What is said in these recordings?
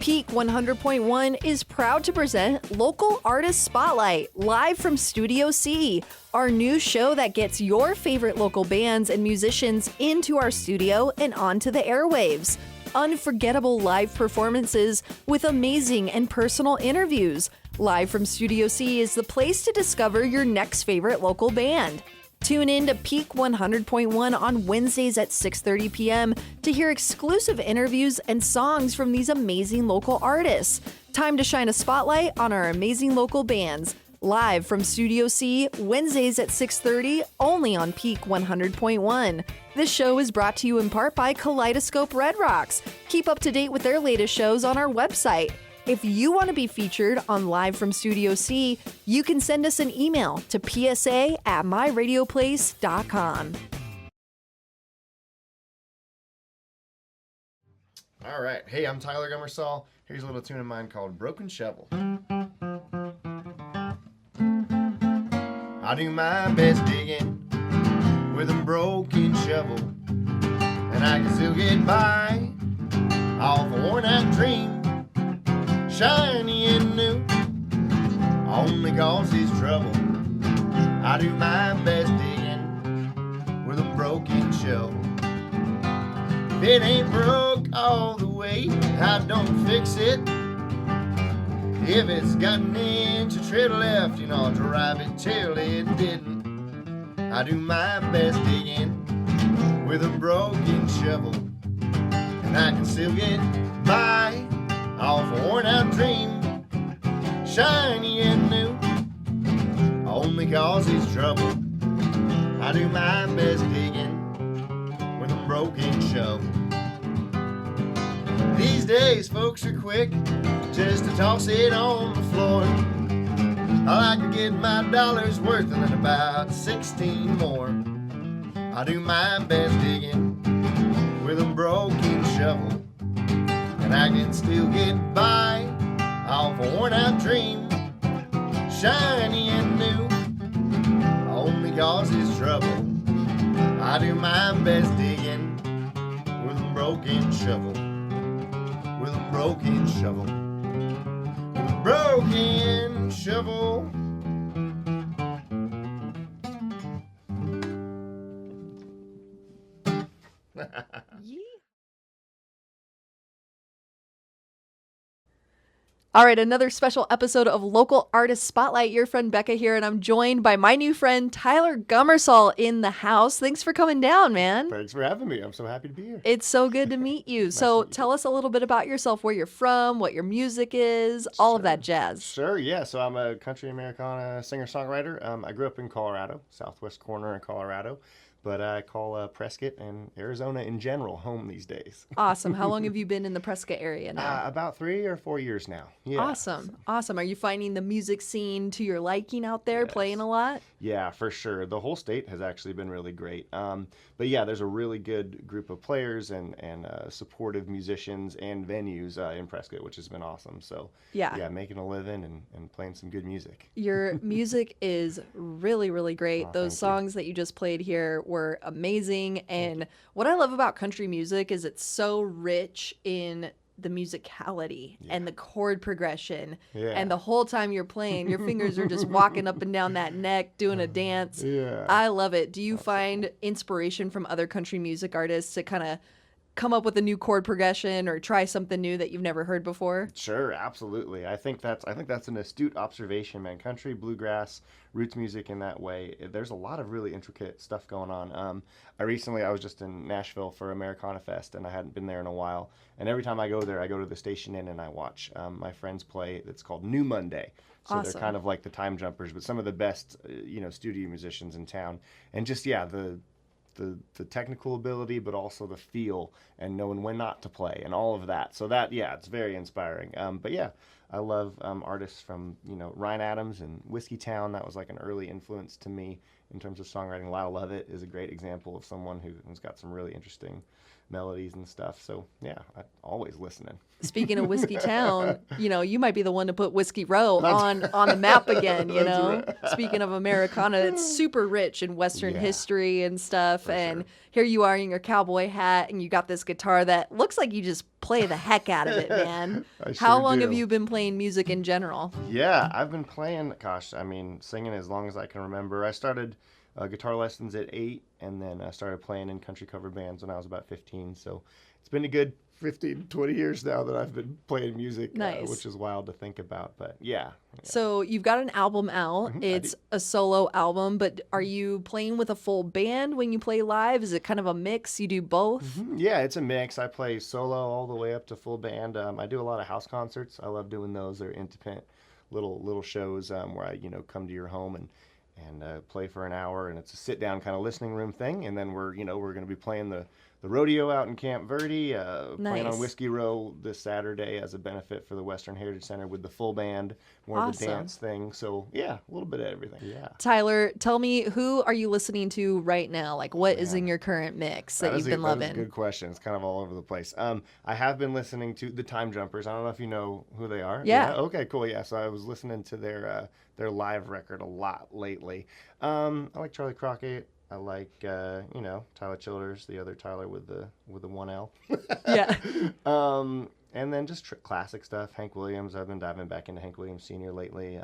Peak 100.1 is proud to present Local Artist Spotlight live from Studio C, our new show that gets your favorite local bands and musicians into our studio and onto the airwaves. Unforgettable live performances with amazing and personal interviews. Live from Studio C is the place to discover your next favorite local band. Tune in to Peak 100.1 on Wednesdays at 6:30 p.m. to hear exclusive interviews and songs from these amazing local artists. Time to shine a spotlight on our amazing local bands. Live from Studio C, Wednesdays at 6:30, only on Peak 100.1. This show is brought to you in part by Kaleidoscope Red Rocks. Keep up to date with their latest shows on our website. If you want to be featured on Live from Studio C, you can send us an email to psa@myradioplace.com. All right. Hey, I'm Tyler Gummersall. Here's a little tune of mine called Broken Shovel. I do my best digging with a broken shovel, and I can still get by off a worn-out dream, shiny and new, only causes trouble. I do my best digging with a broken shovel. If it ain't broke all the way, I don't fix it. If it's got an inch of tread left, I'll drive it till it didn't. I do my best digging with a broken shovel, and I can still get by off a worn-out dream, shiny and new, only causes trouble. I do my best digging with a broken shovel. These days, folks are quick just to toss it on the floor. I like to get my dollar's worth and then about 16 more. I do my best digging with a broken shovel, and I can still get by off a worn-out dream, shiny and new, only causes trouble. I do my best digging with a broken shovel, with a broken shovel, with a broken shovel. All right, another special episode of Local Artist Spotlight. Your friend Becca here, and I'm joined by my new friend Tyler Gummersall in the house. Thanks for coming down, man. Thanks for having me. I'm so happy to be here. It's so good to meet you. So tell us a little bit about yourself, where you're from, what your music is, all of that jazz. Sure, yeah. So I'm a country Americana singer-songwriter. I grew up in Colorado, southwest corner of Colorado. But I call Prescott and Arizona in general home these days. Awesome. How long have you been in the Prescott area now? About 3 or 4 years now. Yeah. Awesome. Are you finding the music scene to your liking out there, playing a lot? Yeah, for sure. The whole state has actually been really great. But yeah, there's a really good group of players and supportive musicians and venues in Prescott, which has been awesome. So yeah, making a living and playing some good music. Your music is really, really great. Those songs that you just played here were amazing. And what I love about country music is it's so rich in the musicality and the chord progression. And the whole time you're playing, your fingers are just walking up and down that neck, doing a dance. I love it. Do you find inspiration from other country music artists to kind of come up with a new chord progression or try something new that you've never heard before? Sure, absolutely. I think that's an astute observation, man. Country, bluegrass, roots music in that way. There's a lot of really intricate stuff going on. I was just in Nashville for Americana Fest, and I hadn't been there in a while. And every time I go there, I go to the Station Inn and I watch my friends play. It's called New Monday. So they're kind of like the Time Jumpers, but some of the best, studio musicians in town. And just the technical ability, but also the feel and knowing when not to play and all of that. So that, it's very inspiring. But yeah, I love artists from, Ryan Adams and Whiskey Town. That was like an early influence to me in terms of songwriting. Lyle Lovett is a great example of someone who's got some really interesting melodies and stuff. So yeah, I'm always listening. Speaking of Whiskey Town, you might be the one to put Whiskey Row on the map again, Right. Speaking of Americana, it's super rich in Western history and stuff. And here you are in your cowboy hat and you got this guitar that looks like you just play the heck out of it, man. How long have you been playing music in general? Yeah, I've been playing, singing as long as I can remember. I started guitar lessons at 8, and then I started playing in country cover bands when I was about 15. So it's been a good 15, 20 years now that I've been playing music, Nice. Which is wild to think about. But yeah. So you've got an album out. It's a solo album, but are you playing with a full band when you play live? Is it kind of a mix? You do both? Yeah, it's a mix. I play solo all the way up to full band. I do a lot of house concerts. I love doing those. They're intimate little shows where I come to your home and play for an hour, and it's a sit down kind of listening room thing. And then we're going to be playing the rodeo out in Camp Verde, playing on Whiskey Row this Saturday as a benefit for the Western Heritage Center with the full band, more of the dance thing. So yeah, a little bit of everything. Yeah. Tyler, tell me, who are you listening to right now? Like, what is in your current mix that you've been loving? That's a good question. It's kind of all over the place. I have been listening to the Time Jumpers. I don't know if you know who they are. Yeah. Okay, cool. Yeah. So I was listening to their live record a lot lately. I like Charlie Crockett. I like Tyler Childers, the other Tyler with the 1L. Yeah. And then just classic stuff. Hank Williams. I've been diving back into Hank Williams Sr. lately.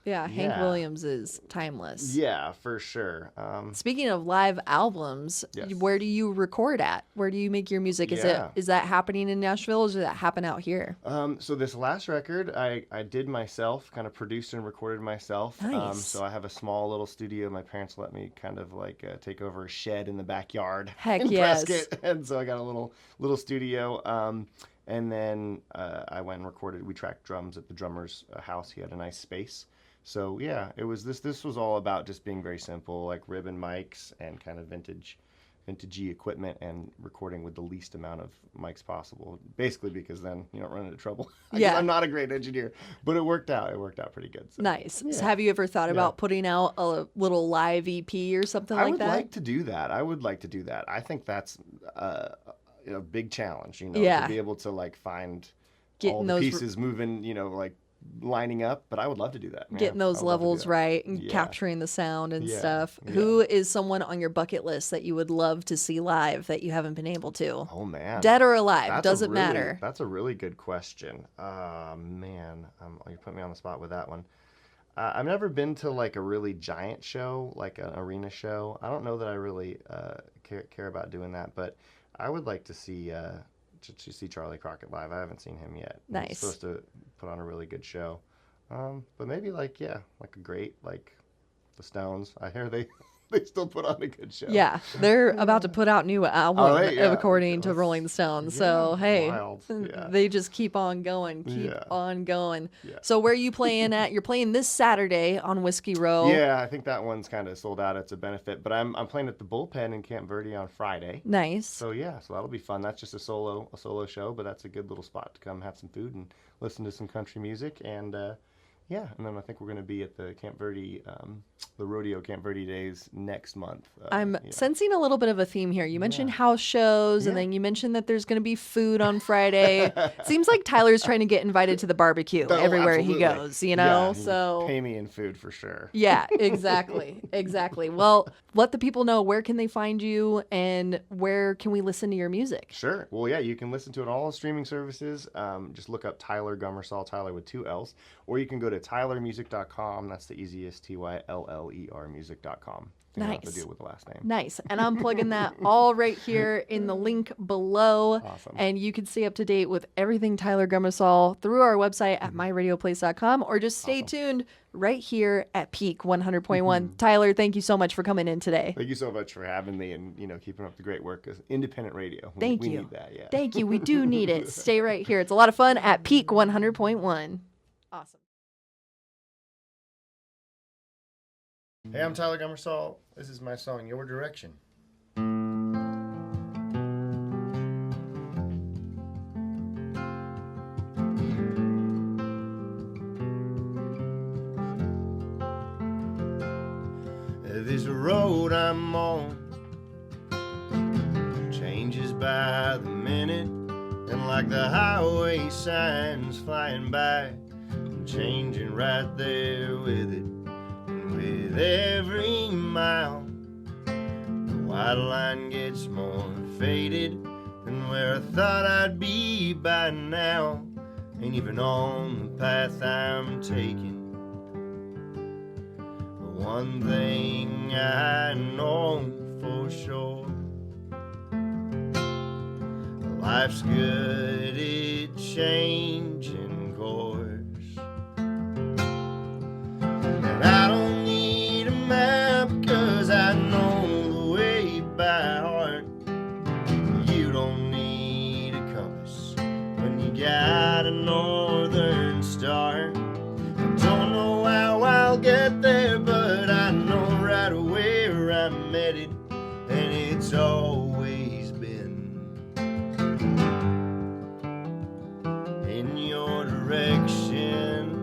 Hank Williams is timeless. Yeah, for sure. Speaking of live albums, where do you record at? Where do you make your music? Is that happening in Nashville, or does that happen out here? So this last record, I did myself, kind of produced and recorded myself. Nice. So I have a small little studio. My parents let me kind of like take over a shed in the backyard. Heck in yes. Prescott. And so I got a little studio. And then I went and recorded. We tracked drums at the drummer's house. He had a nice space. So yeah, it was this was all about just being very simple, like ribbon mics and kind of vintagey equipment, and recording with the least amount of mics possible. Basically because then you don't run into trouble. Yeah. I'm not a great engineer, but it worked out. It worked out pretty good. So. Nice. Yeah. So have you ever thought about putting out a little live EP or something like that? I would like to do that. I think that's a big challenge, to be able to like find all the pieces moving, like lining up, but I would love to do that. Getting those levels right and capturing the sound and stuff. Yeah. Who is someone on your bucket list that you would love to see live that you haven't been able to? Oh man, dead or alive, doesn't matter. That's a really good question. Man, you put me on the spot with that one. I've never been to like a really giant show, like an arena show. I don't know that I really care about doing that, but I would like to see Charlie Crockett live. I haven't seen him yet. Nice. He's supposed to put on a really good show. But maybe like a great, like the Stones. I hear they still put on a good show. Yeah, they're about to put out new album according to Rolling Stones. So hey, they just keep on going, on going. Yeah. So where are you playing at? You're playing this Saturday on Whiskey Row. Yeah, I think that one's kind of sold out. It's a benefit, but I'm playing at the Bullpen in Camp Verde on Friday. Nice. So so that'll be fun. That's just a solo show, but that's a good little spot to come have some food and listen to some country music and. And then I think we're going to be at the Camp Verde, the Rodeo Camp Verde Days next month. I'm sensing a little bit of a theme here. You mentioned house shows, and then you mentioned that there's going to be food on Friday. Seems like Tyler's trying to get invited to the barbecue everywhere he goes, so pay me in food for sure. Yeah, exactly. Well, let the people know, where can they find you and where can we listen to your music? Sure. Well, yeah, you can listen to it on all streaming services. Just look up Tyler Gummersall, Tyler with 2 L's, or you can go to tylermusic.com. That's the easiest, TYLLER music.com. Nice. I don't have to deal with the last name. Nice. And I'm plugging that all right here in the link below. Awesome. And you can stay up to date with everything Tyler Gummersall through our website at myradioplace.com, or just stay tuned right here at Peak 100.1. Tyler, thank you so much for coming in today. Thank you so much for having me and, keeping up the great work as independent radio. Thank you. We need that, yeah. Thank you. We do need it. Stay right here. It's a lot of fun at Peak 100.1. Awesome. Hey, I'm Tyler Gummersall. This is my song, Your Direction. This road I'm on changes by the minute, and like the highway signs flying by, I'm changing right there with it. And with every mile, the white line gets more faded, and where I thought I'd be by now ain't even on the path I'm taking. But one thing I know for sure, life's good at changing course. And I don't need a map, 'cause I know the way by heart. You don't need a compass when you got a northern star. I don't know how I'll get there, but I know right away where I'm headed, and it's always been in your direction.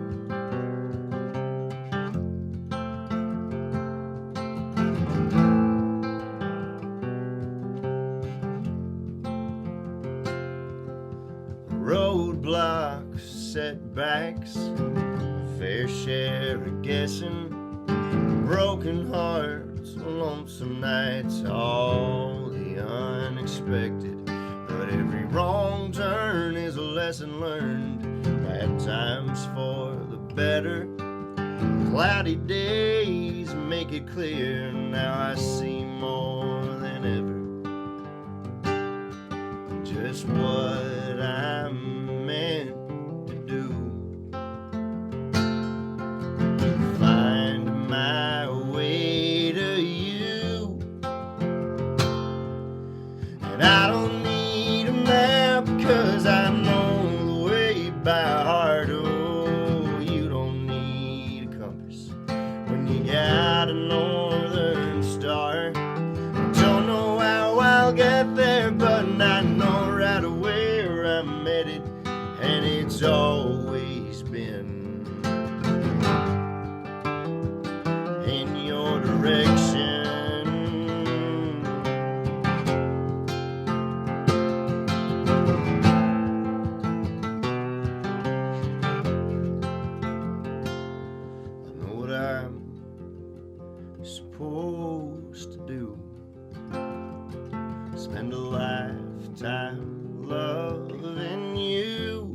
Roadblocks, setbacks, fair share of guessing, broken hearts, lonesome nights, all the unexpected. But every wrong turn is a lesson learned, bad times for the better. Cloudy days make it clear, now I see more than ever just what I'm meant to do. Find my way to you, and I don't need a map, 'cause I know the way by heart. Oh, you don't need a compass when you got a northern star. I don't know how I'll get there, but I know right away where I'm headed, and it's always been in your direction. I know what I'm supposed to do, spend a lifetime loving you.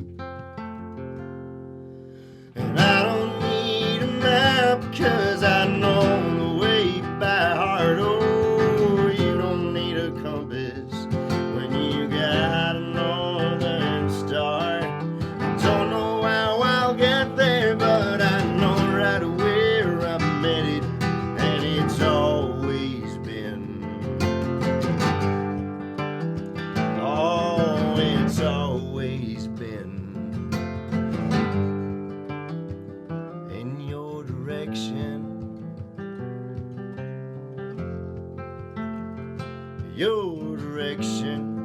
And I don't need a map, 'cause I know the way by heart. Oh, you don't need a compass when you got a northern star. I don't know how I'll get there, but I know right away where I'm headed, and it's always been, oh, it's always been in your direction. Your direction.